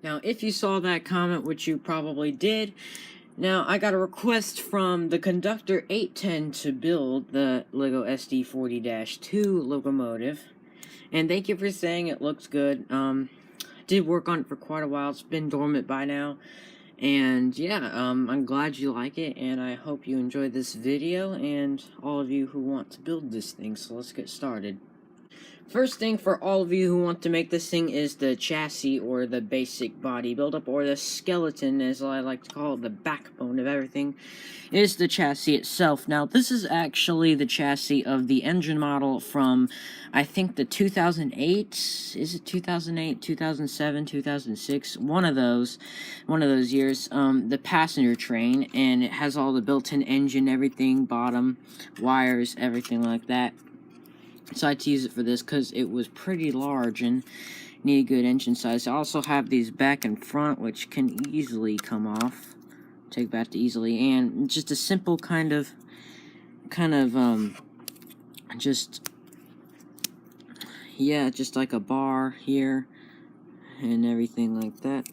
Now, if you saw that comment, which you probably did, now I got a request from the Conductor 810 to build the LEGO SD40-2 locomotive. And thank you for saying it looks good. Did work on it for quite a while. It's been dormant by now. And yeah, I'm glad you like it, and I hope you enjoyed this video, and all of you who want to build this thing, so let's get started. First thing for all of you who want to make this thing is the chassis, or the basic body buildup, or the skeleton, as I like to call it, the backbone of everything, is the chassis itself. Now, this is actually the chassis of the engine model from, I think, the 2008, is it 2008, 2007, 2006, one of those years, the passenger train, and it has all the built-in engine, everything, bottom, wires, everything like that. So I had to use it for this because it was pretty large and needed good engine size. I also have these back and front, which can easily come off, take back to easily, and just a simple just like a bar here and everything like that.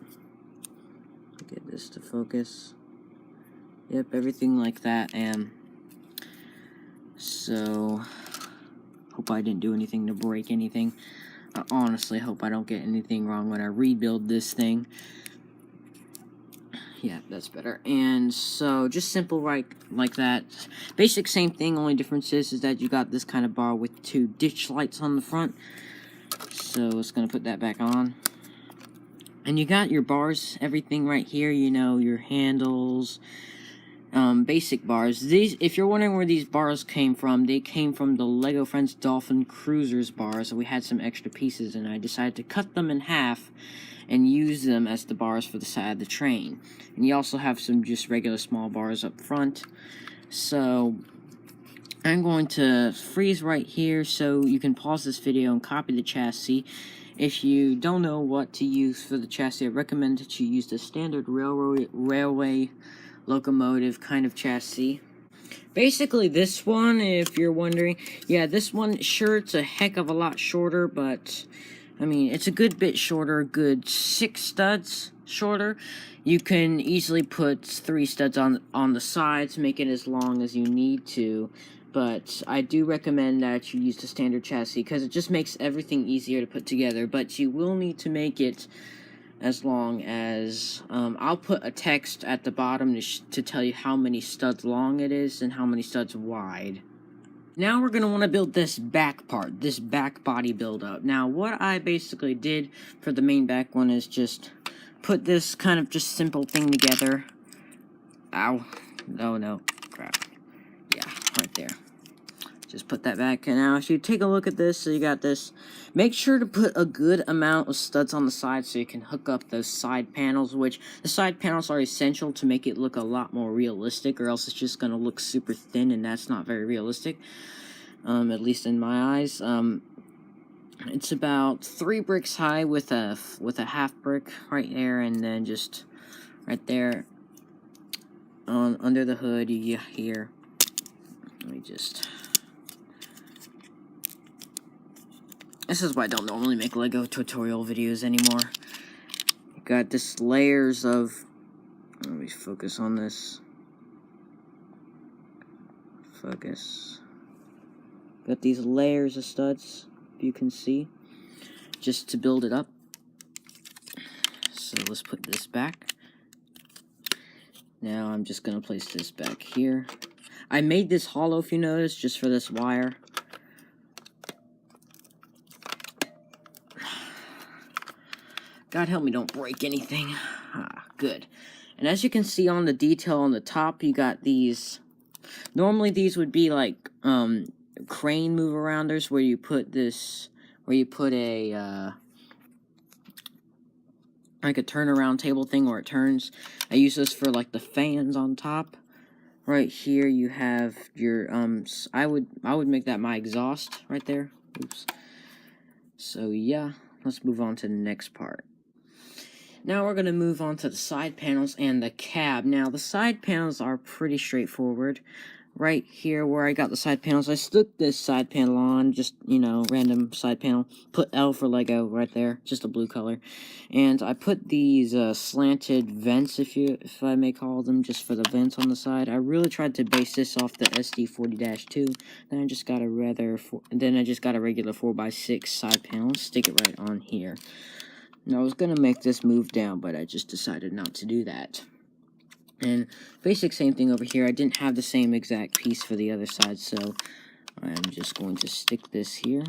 Get this to focus. Yep, everything like that. And so hope I didn't do anything to break anything. I honestly hope I don't get anything wrong when I rebuild this thing. Yeah, that's better. And so, just simple right like that. Basic same thing, only difference is that you got this kind of bar with two ditch lights on the front. So, it's going to put that back on. And you got your bars, everything right here, you know, your handles, basic bars. These, if you're wondering where these bars came from, they came from the LEGO Friends Dolphin Cruisers bars. So we had some extra pieces, and I decided to cut them in half and use them as the bars for the side of the train. And you also have some just regular small bars up front. So I'm going to freeze right here so you can pause this video and copy the chassis. If you don't know what to use for the chassis, I recommend that you use the standard railway locomotive kind of chassis. Basically, this one, if you're wondering, yeah, this one, sure, it's a heck of a lot shorter, but I mean, it's a good bit shorter, good 6 studs shorter. You can easily put 3 studs on the sides, make it as long as you need to, but I do recommend that you use the standard chassis because it just makes everything easier to put together, but you will need to make it as long as, I'll put a text at the bottom to tell you how many studs long it is and how many studs wide. Now we're going to want to build this back part, this back body build up. Now what I basically did for the main back one is just put this kind of just simple thing together. Ow. Oh no. Crap. Yeah, right there. Just put that back, and now if you take a look at this, so you got this, make sure to put a good amount of studs on the side so you can hook up those side panels, which the side panels are essential to make it look a lot more realistic, or else it's just going to look super thin, and that's not very realistic, at least in my eyes. It's about 3 bricks high with a half brick right there, and then just right there under the hood, here. Let me just... This is why I don't normally make LEGO tutorial videos anymore. You got this layers of... Let me focus on this. Focus. Got these layers of studs, if you can see, just to build it up. So let's put this back. Now I'm just going to place this back here. I made this hollow, if you notice, just for this wire. God help me, don't break anything. Ah, good. And as you can see on the detail on the top, you got these. Normally these would be like crane move arounders where you put this, where you put a like a turnaround table thing where it turns. I use this for like the fans on top. Right here you have your I would make that my exhaust right there. Oops. So yeah, let's move on to the next part. Now we're going to move on to the side panels and the cab. Now the side panels are pretty straightforward. right here where I got the side panels, I stuck this side panel on, just, you know, random side panel. Put L for Lego right there, just a blue color. And I put these slanted vents, if I may call them, just for the vents on the side. I really tried to base this off the SD40-2. Then I just got a regular 4x6 side panel, stick it right on here. Now I was gonna make this move down, but I just decided not to do that. And basic same thing over here. I didn't have the same exact piece for the other side, so I'm just going to stick this here.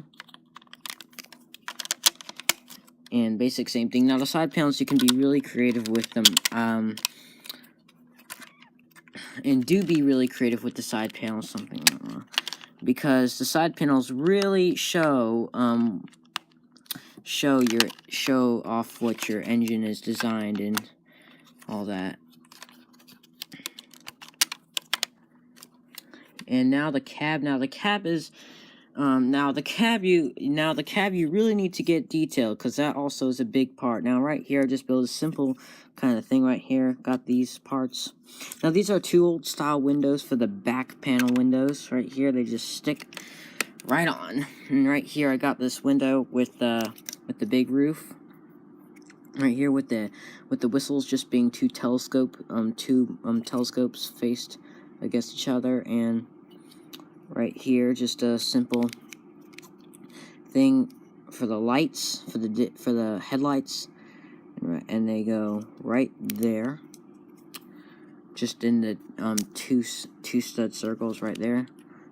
And basic same thing. Now the side panels, you can be really creative with them. And do be really creative with the side panels, because the side panels really show off what your engine is designed and all that. And now the cab. Now the cab you really need to get detailed, because that also is a big part. Now right here, I just built a simple kind of thing right here. Got these parts. Now these are 2 old style windows for the back panel windows. Right here, they just stick right on. And right here, I got this window with the big roof. Right here with the whistles just being two telescopes faced against each other, and right here just a simple thing for the lights, for the headlights, and they go right there, just in the two stud circles right there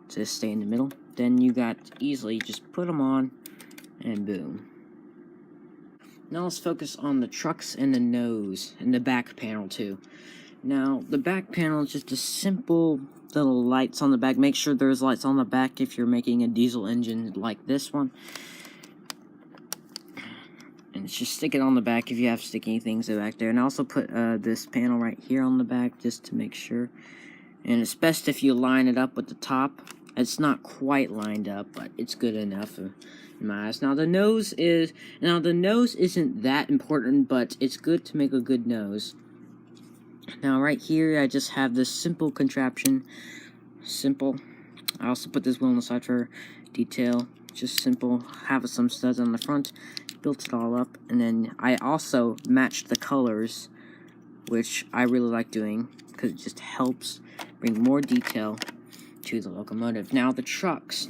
to stay in the middle. Then you got easily just put them on, and boom. Now let's focus on the trucks and the nose, and the back panel too. Now, the back panel is just a simple little lights on the back. Make sure there's lights on the back if you're making a diesel engine like this one. And just stick it on the back if you have sticky things back there. And I also put this panel right here on the back just to make sure. And it's best if you line it up with the top. It's not quite lined up, but it's good enough in my eyes. Now the nose isn't that important, but it's good to make a good nose. Now right here, I just have this simple contraption. Simple. I also put this wheel on the side for detail. Just simple. Have some studs on the front. Built it all up, and then I also matched the colors, which I really like doing because it just helps bring more detail to the locomotive. Now the trucks.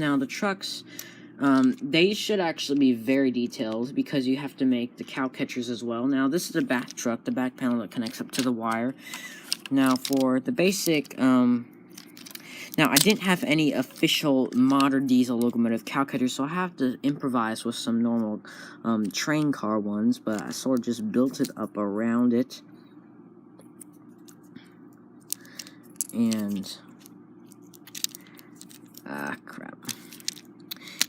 They should actually be very detailed because you have to make the cow catchers as well. Now this is the back truck, the back panel that connects up to the wire. Now for the basic, now I didn't have any official modern diesel locomotive cow catchers, so I have to improvise with some normal train car ones, but I sort of just built it up around it. And crap.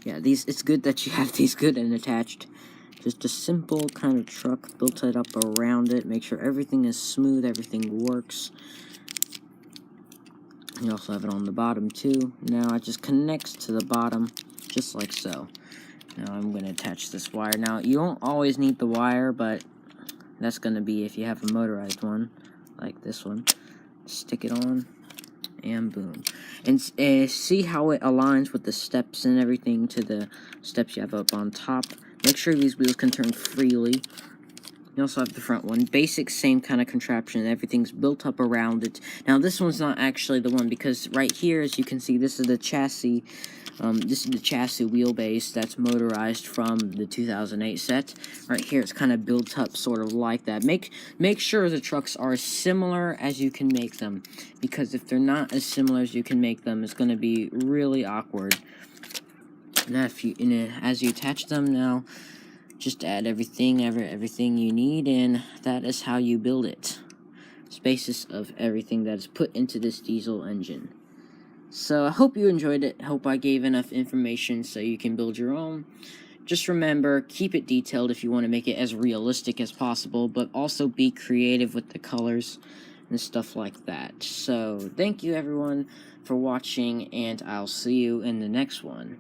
Yeah, it's good that you have these good and attached. Just a simple kind of truck, built it up around it, make sure everything is smooth, everything works. You also have it on the bottom too. Now it just connects to the bottom, just like so. Now I'm going to attach this wire. Now you don't always need the wire, but that's going to be if you have a motorized one, like this one. Stick it on, and boom. And see how it aligns with the steps and everything to the steps you have up on top. Make sure these wheels can turn freely. You also have the front one. Basic, same kind of contraption. Everything's built up around it. Now, this one's not actually the one, because right here, as you can see, this is the chassis. This is the chassis wheelbase that's motorized from the 2008 set. Right here, it's kind of built up sort of like that. Make sure the trucks are as similar as you can make them, because if they're not as similar as you can make them, it's going to be really awkward. Now, as you attach them now, just add everything you need, and that is how you build it. It's the basis of everything that is put into this diesel engine. So I hope you enjoyed it. Hope I gave enough information so you can build your own. Just remember, keep it detailed if you want to make it as realistic as possible, but also be creative with the colors and stuff like that. So thank you everyone for watching, and I'll see you in the next one.